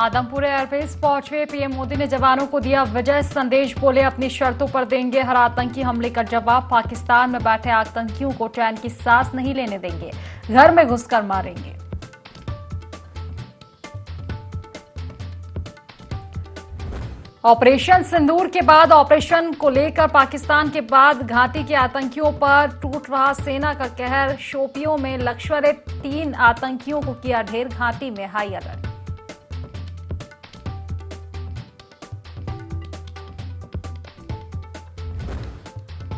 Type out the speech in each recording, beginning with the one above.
Adampur airbase पहुंचे PM Modi ने जवानों को दिया विजय संदेश। बोले अपनी शर्तों पर देंगे हर आतंकी हमले का जवाब। पाकिस्तान में बैठे आतंकियों को चैन की सांस नहीं लेने देंगे, घर में घुसकर मारेंगे। ऑपरेशन सिंदूर के बाद ऑपरेशन को लेकर पाकिस्तान के बाद घाटी के आतंकियों पर टूट रहा सेना का कहर। शोपियों में लश्कर-ए-3 आतंकियों को किया ढेर, घाटी में हाई अलर्ट।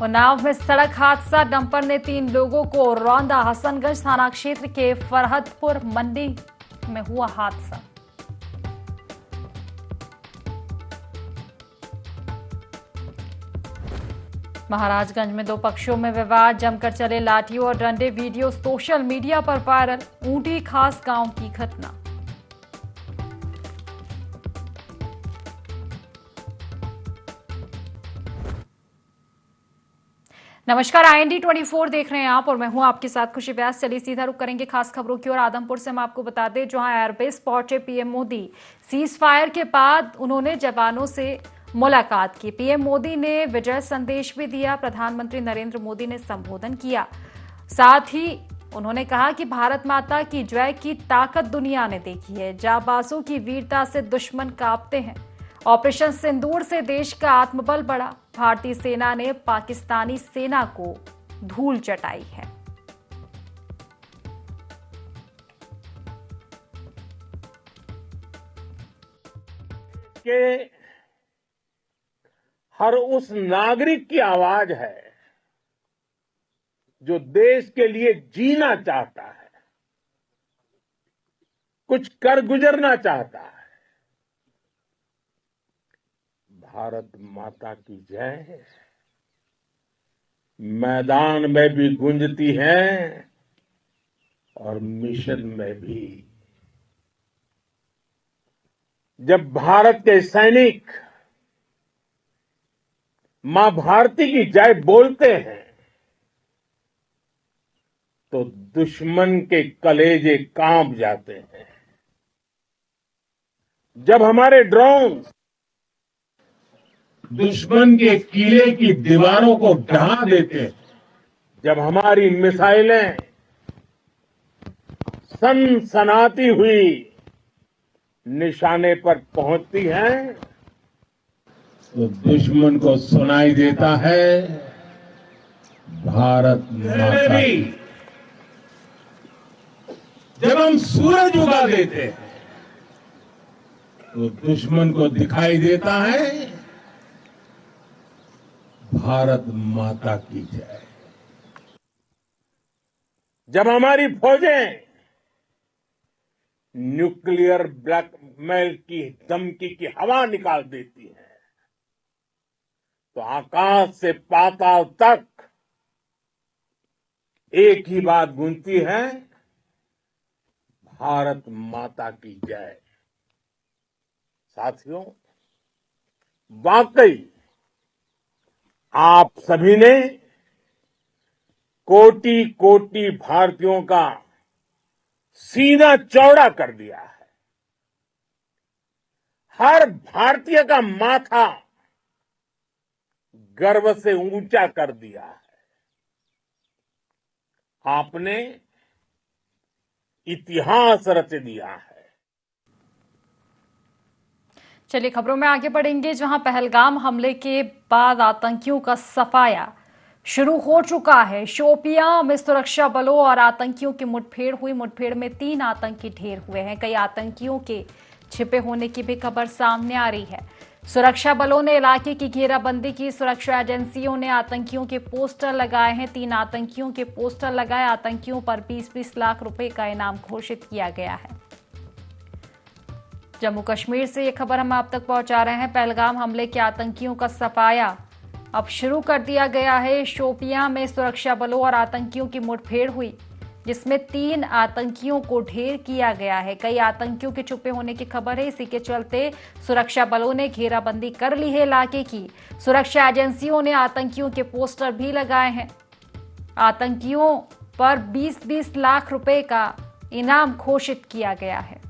उन्नाव में सड़क हादसा, डंपर ने 3 लोगों को रौंदा। हसनगंज थाना क्षेत्र के फरहदपुर मंडी में हुआ हादसा। महाराजगंज में 2 पक्षों में विवाद, जमकर चले लाठियों और डंडे। वीडियो सोशल मीडिया पर वायरल। ऊंटी खास गांव की घटना। नमस्कार, IND 24 देख रहे हैं आप और मैं हूं आपके साथ खुशी व्यास। चलिए सीधा रुक करेंगे खास खबरों की ओर। आदमपुर से हम आपको बता दें, जहां एयरबेस पहुंचे पीएम मोदी। सीज फायर के बाद उन्होंने जवानों से मुलाकात की। पीएम मोदी ने विजय संदेश भी दिया। प्रधानमंत्री नरेंद्र मोदी ने संबोधन किया। साथ ही उन्होंने कहा कि भारत माता की जय की ताकत दुनिया ने देखी है। जाबाजों की वीरता से दुश्मन कांपते हैं। ऑपरेशन सिंदूर से देश का आत्मबल बढ़ा। भारतीय सेना ने पाकिस्तानी सेना को धूल चटाई है। कि हर उस नागरिक की आवाज है जो देश के लिए जीना चाहता है, कुछ कर गुजरना चाहता है। भारत माता की जय मैदान में भी गूंजती है और मिशन में भी। जब भारत के सैनिक मां भारती की जय बोलते हैं तो दुश्मन के कलेजे कांप जाते हैं। जब हमारे ड्रोन दुश्मन के किले की दीवारों को ढहा देते हैं, जब हमारी मिसाइलें सनसनाती हुई निशाने पर पहुंचती हैं, तो दुश्मन को सुनाई देता है भारत माता। जब हम सूरज उगा देते हैं तो दुश्मन को दिखाई देता है भारत माता की जय। जब हमारी फौजें न्यूक्लियर ब्लैकमेल की धमकी की हवा निकाल देती है तो आकाश से पाताल तक एक ही बात गूंजती है, भारत माता की जय। साथियों, वाकई आप सभी ने कोटि कोटि भारतीयों का सीना चौड़ा कर दिया है। हर भारतीय का माथा गर्व से ऊंचा कर दिया है। आपने इतिहास रच दिया है। चलिए खबरों में आगे बढ़ेंगे, जहां पहलगाम हमले के बाद आतंकियों का सफाया शुरू हो चुका है। शोपियां में सुरक्षा बलों और आतंकियों की मुठभेड़ हुई। मुठभेड़ में 3 आतंकी ढेर हुए हैं। कई आतंकियों के छिपे होने की भी खबर सामने आ रही है। सुरक्षा बलों ने इलाके की घेराबंदी की। सुरक्षा एजेंसियों ने आतंकियों के पोस्टर लगाए हैं। 3 आतंकियों के पोस्टर लगाए। आतंकियों पर 20-20 लाख रुपए का इनाम घोषित किया गया है। जम्मू कश्मीर से ये खबर हम आप तक पहुंचा रहे हैं। पहलगाम हमले के आतंकियों का सफाया अब शुरू कर दिया गया है। शोपियां में सुरक्षा बलों और आतंकियों की मुठभेड़ हुई, जिसमें 3 आतंकियों को ढेर किया गया है। कई आतंकियों के छुपे होने की खबर है। इसी के चलते सुरक्षा बलों ने घेराबंदी कर ली है इलाके की। सुरक्षा एजेंसियों ने आतंकियों के पोस्टर भी लगाए हैं। आतंकियों पर 20-20 लाख रुपए का इनाम घोषित किया गया है।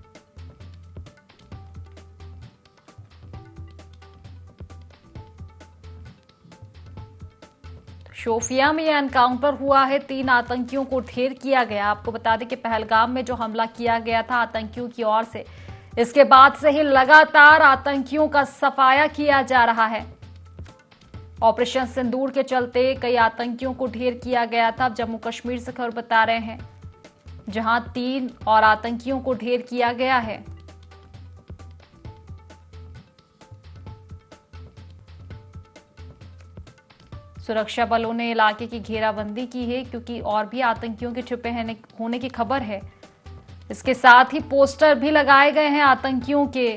शोपियां में यह एनकाउंटर हुआ है। 3 आतंकियों को ढेर किया गया। आपको बता दें कि पहलगाम में जो हमला किया गया था आतंकियों की ओर से, इसके बाद से ही लगातार आतंकियों का सफाया किया जा रहा है। ऑपरेशन सिंदूर के चलते कई आतंकियों को ढेर किया गया था। अब जम्मू कश्मीर से खबर बता रहे हैं, जहां 3 और आतंकियों को ढेर किया गया है। सुरक्षा बलों ने इलाके की घेराबंदी की है, क्योंकि और भी आतंकियों के छुपे होने की खबर है। इसके साथ ही पोस्टर भी लगाए गए हैं आतंकियों के।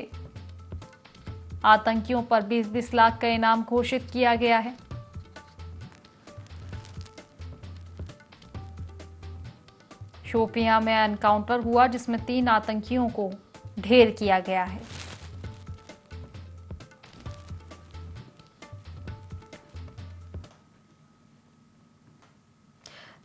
आतंकियों पर 20-20 लाख का इनाम घोषित किया गया है। शोपियां में एनकाउंटर हुआ, जिसमें 3 आतंकियों को ढेर किया गया है।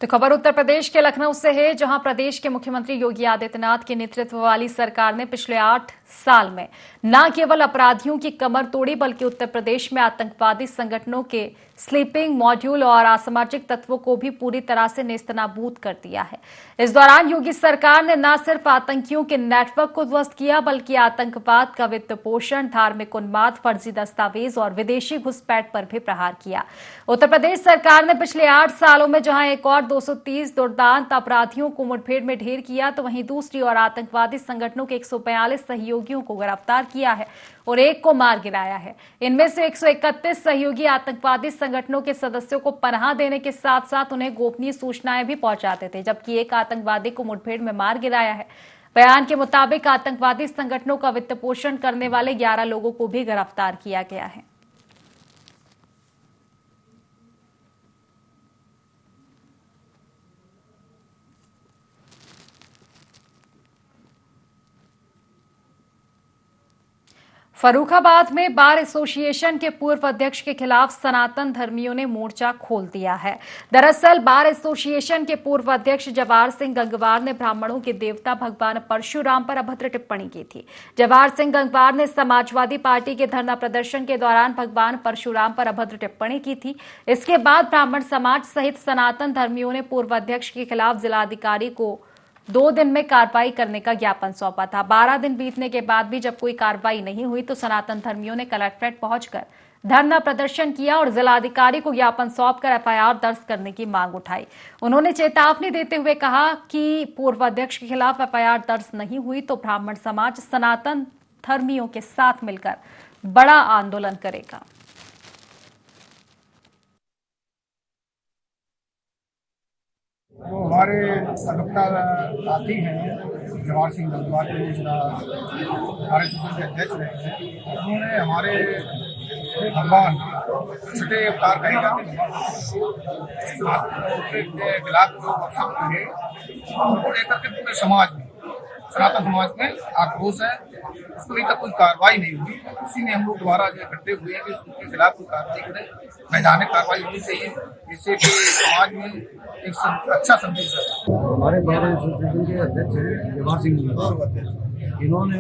तो खबर उत्तर प्रदेश के लखनऊ से है, जहां प्रदेश के मुख्यमंत्री योगी आदित्यनाथ के नेतृत्व वाली सरकार ने पिछले 8 साल में न केवल अपराधियों की कमर तोड़ी, बल्कि उत्तर प्रदेश में आतंकवादी संगठनों के स्लीपिंग मॉड्यूल और असामाजिक तत्वों को भी पूरी तरह से नेस्तनाबूद कर दिया है। इस दौरान योगी सरकार ने न सिर्फ आतंकियों के नेटवर्क को ध्वस्त किया, बल्कि आतंकवाद का वित्त पोषण, धार्मिक उन्माद, फर्जी दस्तावेज और विदेशी घुसपैठ पर भी प्रहार किया। उत्तर प्रदेश सरकार ने पिछले 8 सालों में जहां एक और 230 दुर्दांत अपराधियों को मुठभेड़ में ढेर किया, तो वहीं दूसरी ओर आतंकवादी संगठनों के 142 सहयोगियों को गिरफ्तार किया है और 1 को मार गिराया है। इनमें से 131 सहयोगी आतंकवादी संगठनों के सदस्यों को पनाह देने के साथ साथ उन्हें गोपनीय सूचनाएं भी पहुंचाते थे, जबकि 1 आतंकवादी को मुठभेड़ में मार गिराया है। बयान के मुताबिक आतंकवादी संगठनों का वित्त पोषण करने वाले 11 लोगों को भी गिरफ्तार किया गया है। फर्रुखाबाद में बार एसोसिएशन के पूर्व अध्यक्ष के खिलाफ सनातन धर्मियों ने मोर्चा खोल दिया है। दरअसल बार एसोसिएशन के पूर्व अध्यक्ष जवाहर सिंह गंगवार ने ब्राह्मणों के देवता भगवान परशुराम पर अभद्र टिप्पणी की थी। जवाहर सिंह गंगवार ने समाजवादी पार्टी के धरना प्रदर्शन के दौरान भगवान परशुराम पर अभद्र टिप्पणी की थी। इसके बाद ब्राह्मण समाज सहित सनातन धर्मियों ने पूर्व अध्यक्ष के खिलाफ जिलाधिकारी को 2 दिन में कार्रवाई करने का ज्ञापन सौंपा था। 12 दिन बीतने के बाद भी जब कोई कार्रवाई नहीं हुई, तो सनातन धर्मियों ने कलेक्ट्रेट पहुंचकर धरना प्रदर्शन किया और जिलाधिकारी को ज्ञापन सौंपकर एफआईआर दर्ज करने की मांग उठाई। उन्होंने चेतावनी देते हुए कहा कि पूर्व अध्यक्ष के खिलाफ एफआईआर दर्ज नहीं हुई तो ब्राह्मण समाज सनातन धर्मियों के साथ मिलकर बड़ा आंदोलन करेगा। तो हमारे अधिवक्ता साथी हैं जवाहर सिंह गंगवार के हमारे संगठन के अध्यक्ष रहे हैं। उन्होंने हमारे भगवान छठे अवतार कहे जाते हैं के खिलाफ जो वक्तव्य है उनको लेकर के पूरे समाज में, सनातन समाज में आक्रोश है। उसको अभी तक कोई कार्रवाई नहीं हुई। इसी में हम लोग दोबारा जो इकट्ठे हुए हैं कि उनके खिलाफ कोई कार्रवाई करें, वैधानिक कार्रवाई होनी चाहिए, जिससे कि समाज में एक अच्छा संदेश है। हमारे बार एसोसिएशन के अध्यक्ष हैं जवाहर सिंह गंगवार। इन्होंने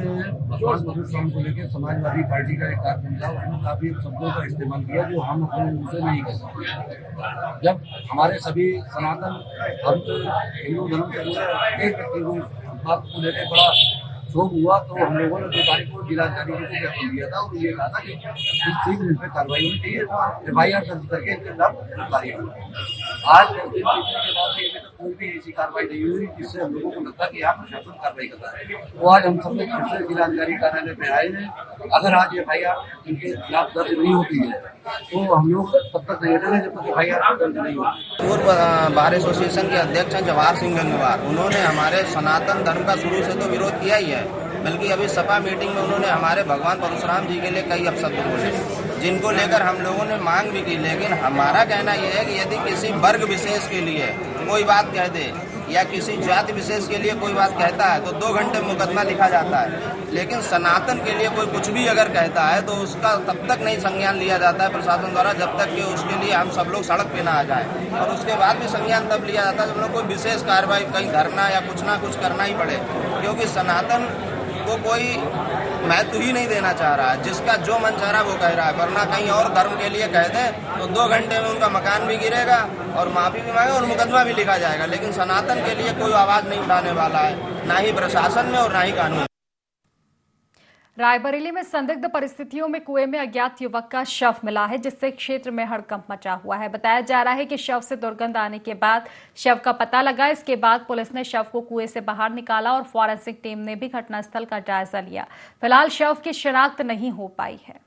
भगवान परशुराम को लेकर समाजवादी पार्टी का एक कार्यक्रम था, उसमें काफी शब्दों का इस्तेमाल किया जो हम अपने मुंह से नहीं कर सकते। जब हमारे सभी सनातन हिंदू धर्म से जुड़े एक व्यक्ति को बात को लेकर बड़ा शोक हुआ, तो हम लोगों ने 2 तारीख को जिलाधिकारी को ज्ञापन दिया था और ये कहा था कि 30 दिन पे कार्रवाई होनी चाहिए, एफआईआर दर्ज करके इनके खिलाफ गिरफ्तारी होगी। आज 10 दिन बीतने के बाद भी कोई भी ऐसी कार्रवाई नहीं हुई जिससे हम लोगों को लगता कि यहाँ प्रशासन कार्रवाई कर रहा है। तो आज हम सब लोग फिर से जिलाधिकारी कार्यालय पे आए हैं। अगर आज एफआईआर इनके खिलाफ दर्ज नहीं होती है तो हम लोग तब तक नहीं हटेंगे जब तक एफआईआर दर्ज नहीं होती। पूर्व बार एसोसिएशन के अध्यक्ष हैं जवाहर सिंह गंगवार। उन्होंने हमारे सनातन धर्म का शुरू से तो विरोध किया ही है, बल्कि अभी सपा मीटिंग में उन्होंने हमारे भगवान परशुराम जी के लिए कई अपशब्द बोले, जिनको लेकर हम लोगों ने मांग भी की। लेकिन हमारा कहना यह है कि यदि किसी वर्ग विशेष के लिए कोई बात कह दे या किसी जाति विशेष के लिए कोई बात कहता है तो 2 घंटे मुकदमा लिखा जाता है, लेकिन सनातन के लिए कोई कुछ भी अगर कहता है तो उसका तब तक नहीं संज्ञान लिया जाता है प्रशासन द्वारा, जब तक कि उसके लिए हम सब लोग सड़क पे ना आ जाएं। और उसके बाद भी संज्ञान तब लिया जाता है जब लोग कोई विशेष कार्रवाई, कहीं धरना या कुछ ना कुछ करना ही पड़े, क्योंकि सनातन को कोई महत्व ही नहीं देना चाह रहा है। जिसका जो मन चाह रहा है वो कह रहा है, वरना कहीं और धर्म के लिए कह दें तो 2 घंटे में उनका मकान भी गिरेगा और माफी भी मांगे और मुकदमा भी लिखा जाएगा। लेकिन सनातन के लिए कोई आवाज नहीं उठाने वाला है, ना ही प्रशासन में और ना ही कानून। रायबरेली में संदिग्ध परिस्थितियों में कुएं में अज्ञात युवक का शव मिला है, जिससे क्षेत्र में हड़कंप मचा हुआ है। बताया जा रहा है कि शव से दुर्गंध आने के बाद शव का पता लगा। इसके बाद पुलिस ने शव को कुएं से बाहर निकाला और फॉरेंसिक टीम ने भी घटनास्थल का जायजा लिया। फिलहाल शव की शिनाख्त नहीं हो पाई है।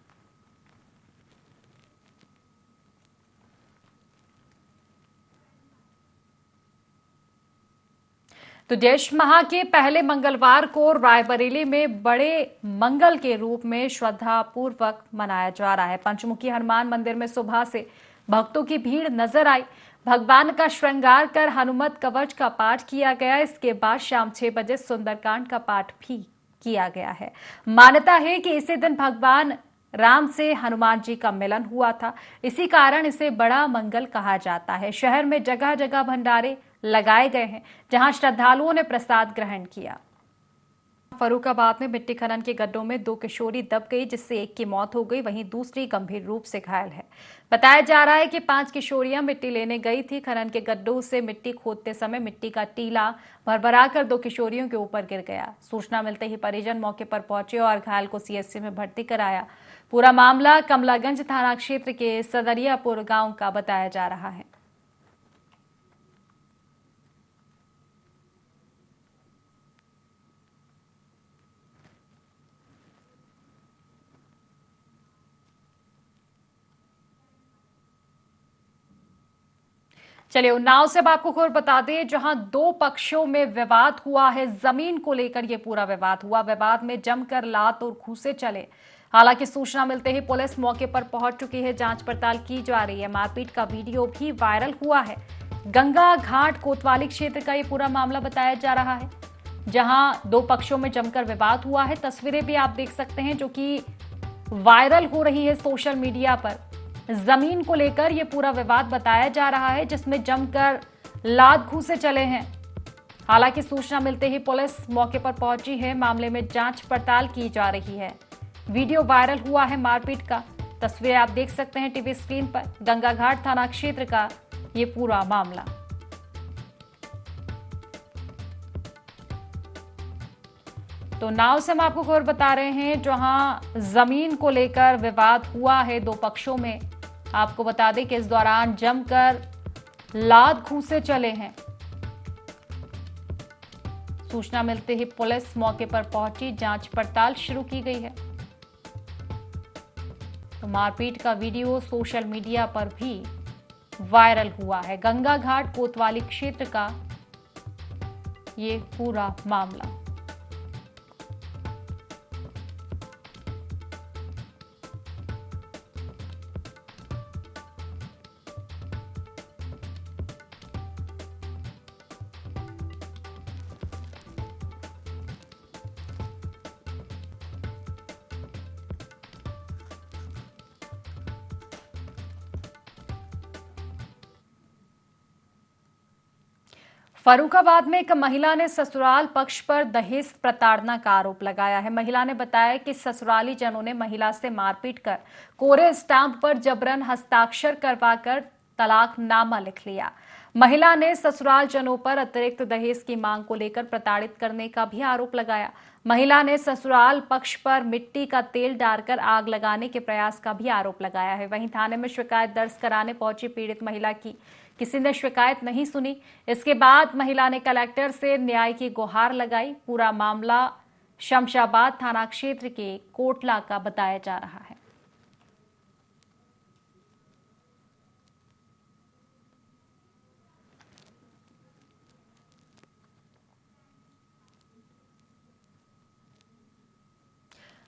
तो ज्येष्ठ माह के पहले मंगलवार को रायबरेली में बड़े मंगल के रूप में श्रद्धापूर्वक मनाया जा रहा है। पंचमुखी हनुमान मंदिर में सुबह से भक्तों की भीड़ नजर आई। भगवान का श्रृंगार कर हनुमत कवच का पाठ किया गया। इसके बाद शाम 6 बजे सुंदरकांड का पाठ भी किया गया है। मान्यता है कि इसी दिन भगवान राम से हनुमान जी का मिलन हुआ था, इसी कारण इसे बड़ा मंगल कहा जाता है। शहर में जगह जगह भंडारे लगाए गए हैं, जहां श्रद्धालुओं ने प्रसाद ग्रहण किया। फर्रुखाबाद में मिट्टी खनन के गड्ढों में 2 किशोरी दब गई, जिससे एक की मौत हो गई, वहीं दूसरी गंभीर रूप से घायल है। बताया जा रहा है कि 5 किशोरियां मिट्टी लेने गई थी। खनन के गड्ढों से मिट्टी खोदते समय मिट्टी का टीला भरभराकर 2 किशोरियों के ऊपर गिर गया। सूचना मिलते ही परिजन मौके पर पहुंचे और घायल को सीएचसी में भर्ती कराया। पूरा मामला कमलागंज थाना क्षेत्र के सदरियापुर गांव का बताया जा रहा है। चलिए उन्नाव से अब आपको खबर बता दें, जहां 2 पक्षों में विवाद हुआ है। जमीन को लेकर यह पूरा विवाद हुआ। विवाद में जमकर लात और घूंसे चले। हालांकि सूचना मिलते ही पुलिस मौके पर पहुंच चुकी है, जांच पड़ताल की जा रही है। मारपीट का वीडियो भी वायरल हुआ है। गंगा घाट कोतवाली क्षेत्र का यह पूरा मामला बताया जा रहा है, जहां 2 पक्षों में जमकर विवाद हुआ है। तस्वीरें भी आप देख सकते हैं जो कि वायरल हो रही है सोशल मीडिया पर। जमीन को लेकर यह पूरा विवाद बताया जा रहा है, जिसमें जमकर लात घूंसे चले हैं। हालांकि सूचना मिलते ही पुलिस मौके पर पहुंची है। मामले में जांच पड़ताल की जा रही है। वीडियो वायरल हुआ है मारपीट का। तस्वीरें आप देख सकते हैं टीवी स्क्रीन पर। गंगा घाट थाना क्षेत्र का ये पूरा मामला। तो नाव से हम आपको खबर बता रहे हैं, जहां जमीन को लेकर विवाद हुआ है 2 पक्षों में। आपको बता दें कि इस दौरान जमकर लात घूंसे चले हैं। सूचना मिलते ही पुलिस मौके पर पहुंची, जांच पड़ताल शुरू की गई है। तो मारपीट का वीडियो सोशल मीडिया पर भी वायरल हुआ है। गंगा घाट कोतवाली क्षेत्र का ये पूरा मामला। फर्रुखाबाद में एक महिला ने ससुराल पक्ष पर दहेज प्रताड़ना का आरोप लगाया है। महिला ने बताया कि ससुराली जनों ने महिला से मारपीट कर कोरे स्टाम्प पर जबरन हस्ताक्षर करवाकर तलाकनामा लिख लिया। महिला ने ससुराल जनों पर अतिरिक्त दहेज की मांग को लेकर प्रताड़ित करने का भी आरोप लगाया। महिला ने ससुराल पक्ष पर मिट्टी का तेल डालकर आग लगाने के प्रयास का भी आरोप लगाया है। वहीं थाने में शिकायत दर्ज कराने पहुंची पीड़ित महिला की किसी ने शिकायत नहीं सुनी। इसके बाद महिला ने कलेक्टर से न्याय की गुहार लगाई। पूरा मामला शमशाबाद थाना क्षेत्र के कोटला का बताया जा रहा है।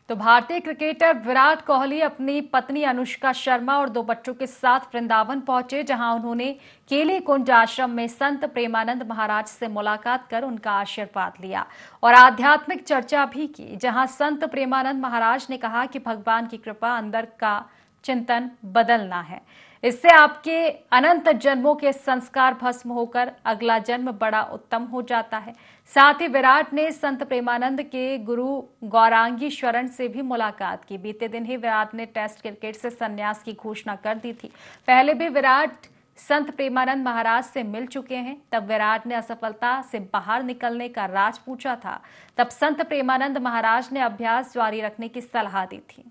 तो भारतीय क्रिकेटर विराट कोहली अपनी पत्नी अनुष्का शर्मा और 2 बच्चों के साथ वृंदावन पहुंचे, जहां उन्होंने केली कुंज आश्रम में संत प्रेमानंद महाराज से मुलाकात कर उनका आशीर्वाद लिया और आध्यात्मिक चर्चा भी की। जहां संत प्रेमानंद महाराज ने कहा कि भगवान की कृपा अंदर का चिंतन बदलना है। इससे आपके अनंत जन्मों के संस्कार भस्म होकर अगला जन्म बड़ा उत्तम हो जाता है। साथ ही विराट ने संत प्रेमानंद के गुरु गौरांगी शरण से भी मुलाकात की। बीते दिन ही विराट ने टेस्ट क्रिकेट से संन्यास की घोषणा कर दी थी। पहले भी विराट संत प्रेमानंद महाराज से मिल चुके हैं। तब विराट ने असफलता से बाहर निकलने का राज पूछा था। तब संत प्रेमानंद महाराज ने अभ्यास जारी रखने की सलाह दी थी।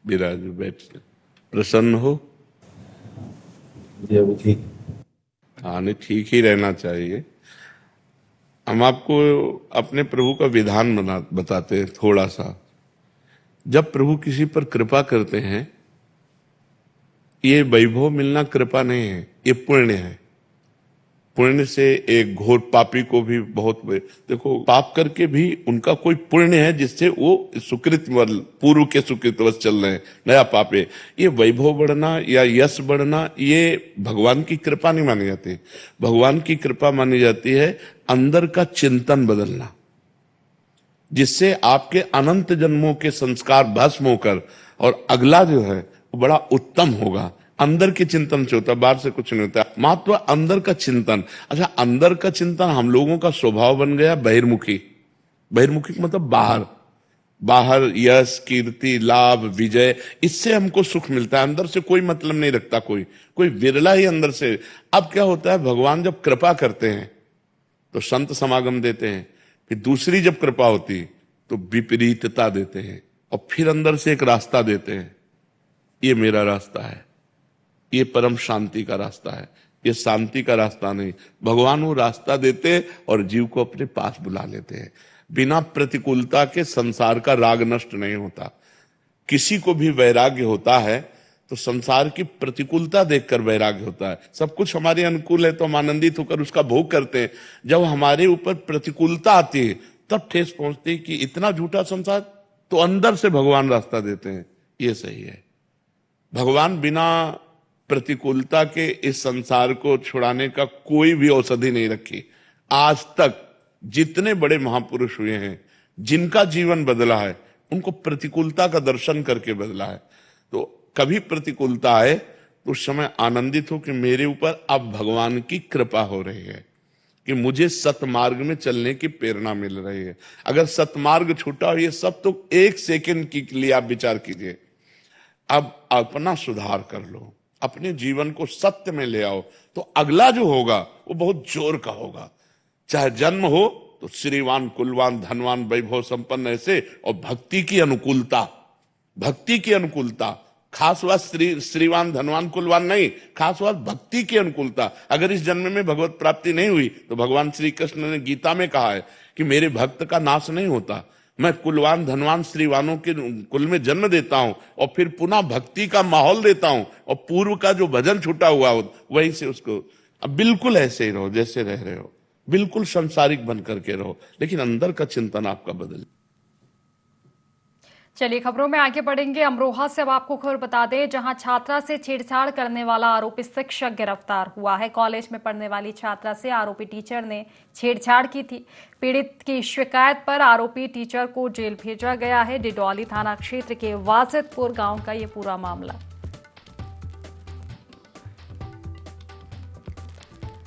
विराज बैठ प्रसन्न हो? जी अभी ठीक। हाँ, नहीं, ठीक ही रहना चाहिए। हम आपको अपने प्रभु का विधान बताते हैं थोड़ा सा। जब प्रभु किसी पर कृपा करते हैं, ये वैभव मिलना कृपा नहीं है, ये पुण्य है। पुण्य से एक घोर पापी को भी बहुत, देखो, पाप करके भी उनका कोई पुण्य है जिससे वो सुकृत पूर्व के सुकृतवश चल रहे हैं, नया पाप है। ये वैभव बढ़ना या यश बढ़ना ये भगवान की कृपा नहीं मानी जाती। भगवान की कृपा मानी जाती है अंदर का चिंतन बदलना, जिससे आपके अनंत जन्मों के संस्कार भस्म होकर और अगला जो है वो बड़ा उत्तम होगा। अंदर के चिंतन से होता है, बाहर से कुछ नहीं होता। महत्व अंदर का चिंतन। अच्छा, अंदर का चिंतन हम लोगों का स्वभाव बन गया बहिर्मुखी। बहिर्मुखी मतलब बाहर, बाहर यश, कीर्ति, लाभ, विजय, इससे हमको सुख मिलता है। अंदर से कोई मतलब नहीं रखता कोई विरला ही अंदर से। अब क्या होता है, भगवान जब कृपा करते हैं तो संत समागम देते हैं, फिर दूसरी जब कृपा होती तो विपरीतता देते हैं, और फिर अंदर से एक रास्ता देते हैं। ये मेरा रास्ता है, ये परम शांति का रास्ता है, ये शांति का रास्ता नहीं। भगवान वो रास्ता देते और जीव को अपने पास बुला लेते हैं। बिना प्रतिकूलता के संसार का राग नष्ट नहीं होता। किसी को भी वैराग्य होता है तो संसार की प्रतिकूलता देखकर वैराग्य होता है। सब कुछ हमारे अनुकूल है तो हम आनंदित होकर उसका भोग करते हैं। जब हमारे ऊपर प्रतिकूलता आती है तब ठेस पहुंचती है कि इतना झूठा संसार, तो अंदर से भगवान रास्ता देते हैं। ये सही है। भगवान बिना प्रतिकूलता के इस संसार को छुड़ाने का कोई भी औषधि नहीं रखी। आज तक जितने बड़े महापुरुष हुए हैं, जिनका जीवन बदला है, उनको प्रतिकूलता का दर्शन करके बदला है। तो कभी प्रतिकूलता आए तो उस समय आनंदित हो कि मेरे ऊपर अब भगवान की कृपा हो रही है, कि मुझे सतमार्ग में चलने की प्रेरणा मिल रही है। अगर सतमार्ग छूटा हो, ये सब तो एक सेकंड के लिए आप विचार कीजिए। अब अपना सुधार कर लो, अपने जीवन को सत्य में ले आओ, तो अगला जो होगा वो बहुत जोर का होगा। चाहे जन्म हो तो श्रीवान, कुलवान, धनवान, वैभव संपन्न ऐसे, और भक्ति की अनुकूलता, भक्ति की अनुकूलता। खास बात श्रीवान, धनवान, कुलवान नहीं, खास बात भक्ति की अनुकूलता। अगर इस जन्म में भगवत प्राप्ति नहीं हुई तो भगवान श्री कृष्ण ने गीता में कहा है कि मेरे भक्त का नाश नहीं होता। मैं कुलवान, धनवान, श्रीवानों के कुल में जन्म देता हूं और फिर पुनः भक्ति का माहौल देता हूं, और पूर्व का जो भजन छूटा हुआ हो वहीं से उसको। अब बिल्कुल ऐसे ही रहो जैसे रह रहे हो, बिल्कुल संसारिक बन करके रहो, लेकिन अंदर का चिंतन आपका बदले। चलिए खबरों में आगे बढ़ेंगे। अमरोहा से अब आपको खबर बता दें, जहां छात्रा से छेड़छाड़ करने वाला आरोपी शिक्षक गिरफ्तार हुआ है। कॉलेज में पढ़ने वाली छात्रा से आरोपी टीचर ने छेड़छाड़ की थी। पीड़ित की शिकायत पर आरोपी टीचर को जेल भेजा गया है। डिडौली थाना क्षेत्र के वाजिदपुर गांव का ये पूरा मामला।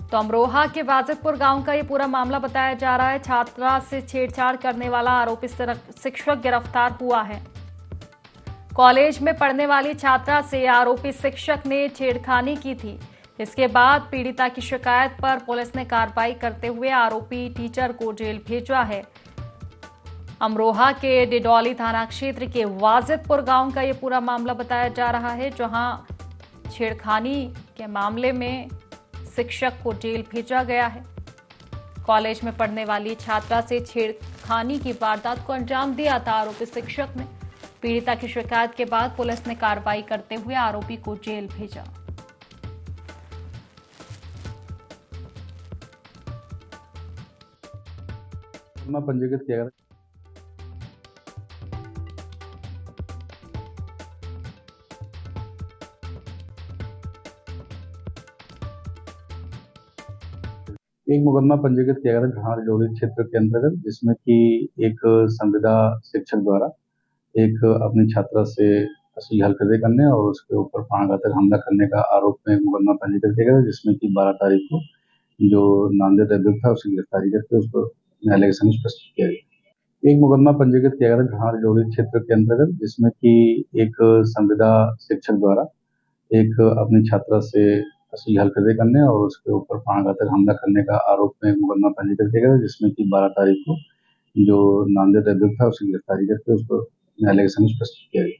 तो अमरोहा के वाजिदपुर गांव का ये पूरा मामला बताया जा रहा है। छात्रा से छेड़छाड़ करने वाला आरोपी शिक्षक गिरफ्तार हुआ है। कॉलेज में पढ़ने वाली छात्रा से आरोपी शिक्षक ने छेड़खानी की थी। इसके बाद पीड़िता की शिकायत पर पुलिस ने कार्रवाई करते हुए आरोपी टीचर को जेल भेजा है। अमरोहा के डिडौली थाना क्षेत्र के वाजिदपुर गांव का ये पूरा मामला बताया जा रहा है, जहां छेड़खानी के मामले में शिक्षक को जेल भेजा गया है। कॉलेज में पढ़ने वाली छात्रा से छेड़खानी की वारदात को अंजाम दिया था आरोपी शिक्षक ने। पीड़िता की शिकायत के बाद पुलिस ने कार्रवाई करते हुए आरोपी को जेल भेजा। पंजीकृत किया गया। एक मुकदमा पंजीकृत किया गया था ढाण डिडौरी क्षेत्र के अंतर्गत, जिसमें कि एक संविदा शिक्षक द्वारा एक अपनी छात्रा से अश्लील हरकतें करने और उसके ऊपर प्राणघातक हमला करने का आरोप में एक मुकदमा पंजीकृत किया गया था, जिसमें कि 12 तारीख को जो नामजद अभियुक्त था उसकी गिरफ्तारी करके उसको न्यायालय के समक्ष प्रस्तुत किया गया। एक मुकदमा पंजीकृत किया गया था ढाण डिडौरी क्षेत्र के अंतर्गत, जिसमें कि एक संविदा शिक्षक द्वारा एक अपनी छात्रा से अश्लील हरकतें करने और उसके ऊपर प्राणघातक हमला करने का आरोप में मुकदमा पंजीकृत किया गया, जिसमें कि 12 तारीख को जो नामजद अभियुक्त था उसकी गिरफ्तारी करके उसको न्यायालय के समक्ष प्रस्तुत किया गया।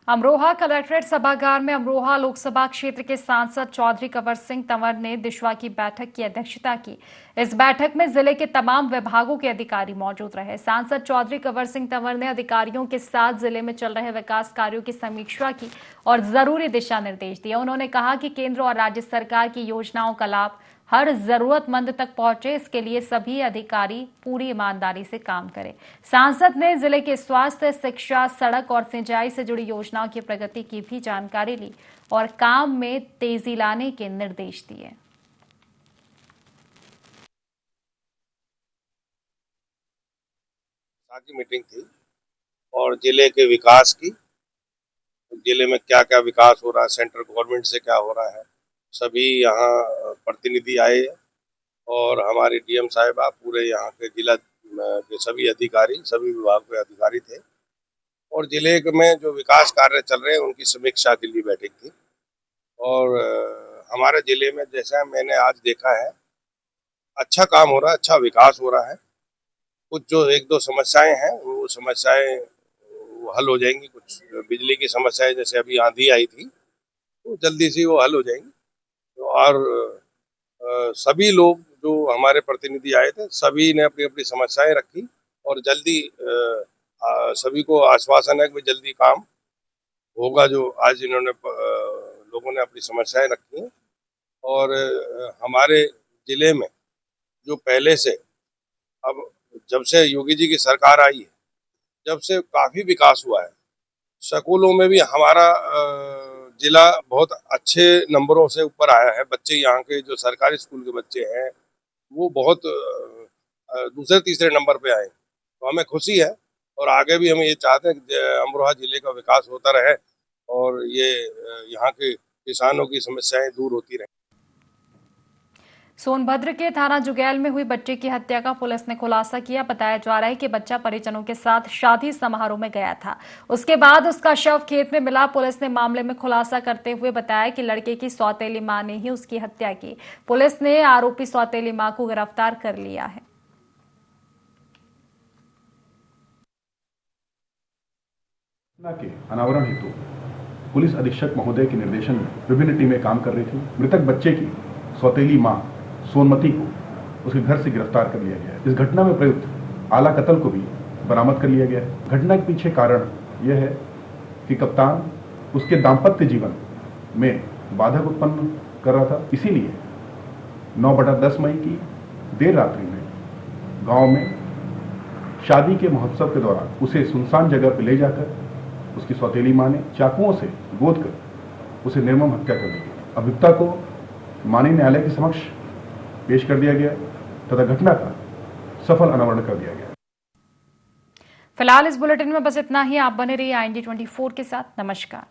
अमरोहा कलेक्ट्रेट सभागार में अमरोहा लोकसभा क्षेत्र के सांसद चौधरी कंवर सिंह तंवर ने दिशवा की बैठक की अध्यक्षता की। इस बैठक में जिले के तमाम विभागों के अधिकारी मौजूद रहे। सांसद चौधरी कंवर सिंह तंवर ने अधिकारियों के साथ जिले में चल रहे विकास कार्यों की समीक्षा की और जरूरी दिशा निर्देश दिए। उन्होंने कहा कि केंद्र और राज्य सरकार की योजनाओं का लाभ हर जरूरतमंद तक पहुंचे, इसके लिए सभी अधिकारी पूरी ईमानदारी से काम करें। सांसद ने जिले के स्वास्थ्य, शिक्षा, सड़क और सिंचाई से जुड़ी योजनाओं की प्रगति की भी जानकारी ली और काम में तेजी लाने के निर्देश दिए। की मीटिंग थी और जिले के विकास की, जिले में क्या क्या विकास हो रहा है, सेंट्रल गवर्नमेंट से क्या हो रहा है, सभी यहाँ प्रतिनिधि आए और हमारे डीएम साहिबा, पूरे यहाँ के जिला के सभी अधिकारी, सभी विभाग के अधिकारी थे और जिले में जो विकास कार्य चल रहे हैं उनकी समीक्षा के लिए बैठक थी। और हमारे जिले में जैसा मैंने आज देखा है, अच्छा काम हो रहा है, अच्छा विकास हो रहा है। कुछ जो एक दो समस्याएं हैं वो समस्याएं हल हो जाएंगी। कुछ बिजली की समस्याएं जैसे अभी आंधी आई थी तो जल्दी से वो हल हो जाएंगी। और सभी लोग जो हमारे प्रतिनिधि आए थे सभी ने अपनी अपनी समस्याएं रखी और जल्दी सभी को आश्वासन है कि जल्दी काम होगा। जो आज इन्होंने लोगों ने अपनी समस्याएं रखी हैं और हमारे जिले में जो पहले से, अब जब से योगी जी की सरकार आई है, जब से काफी विकास हुआ है। स्कूलों में भी हमारा जिला बहुत अच्छे नंबरों से ऊपर आया है। बच्चे यहाँ के जो सरकारी स्कूल के बच्चे हैं वो बहुत दूसरे तीसरे नंबर पे आए, तो हमें खुशी है और आगे भी हम ये चाहते हैं कि अमरोहा जिले का विकास होता रहे और ये यहाँ के किसानों की समस्याएं दूर होती रहे। सोनभद्र के थाना जुगैल में हुई बच्चे की हत्या का पुलिस ने खुलासा किया। बताया जा रहा है कि बच्चा परिजनों के साथ शादी समारोह में गया था, उसके बाद उसका शव खेत में मिला। पुलिस ने मामले में खुलासा करते हुए बताया कि लड़के की सौतेली मां ने ही उसकी हत्या की। पुलिस ने आरोपी सौतेली मां को गिरफ्तार कर लिया है। के अनावरण हेतु पुलिस अधीक्षक महोदय के निर्देशन में विभिन्न टीमें काम कर रही थी। मृतक बच्चे की सौतेली मां सोनमती को उसके घर से गिरफ्तार कर लिया गया है। इस घटना में प्रयुक्त आला कत्ल को भी बरामद कर लिया गया है। घटना के पीछे कारण यह है कि कप्तान उसके दाम्पत्य जीवन में बाधक उत्पन्न कर रहा था, इसीलिए 9/10 मई की देर रात्रि में गांव में शादी के महोत्सव के दौरान उसे सुनसान जगह पर ले जाकर उसकी सौतेली मां ने चाकुओं से गोद कर उसे निर्मम हत्या कर दी गई। अभियुक्ता को माननीय न्यायालय के समक्ष पेश कर दिया गया तथा घटना का सफल अनावरण कर दिया गया। फिलहाल इस बुलेटिन में बस इतना ही। आप बने रहिए IND 24 के साथ। नमस्कार।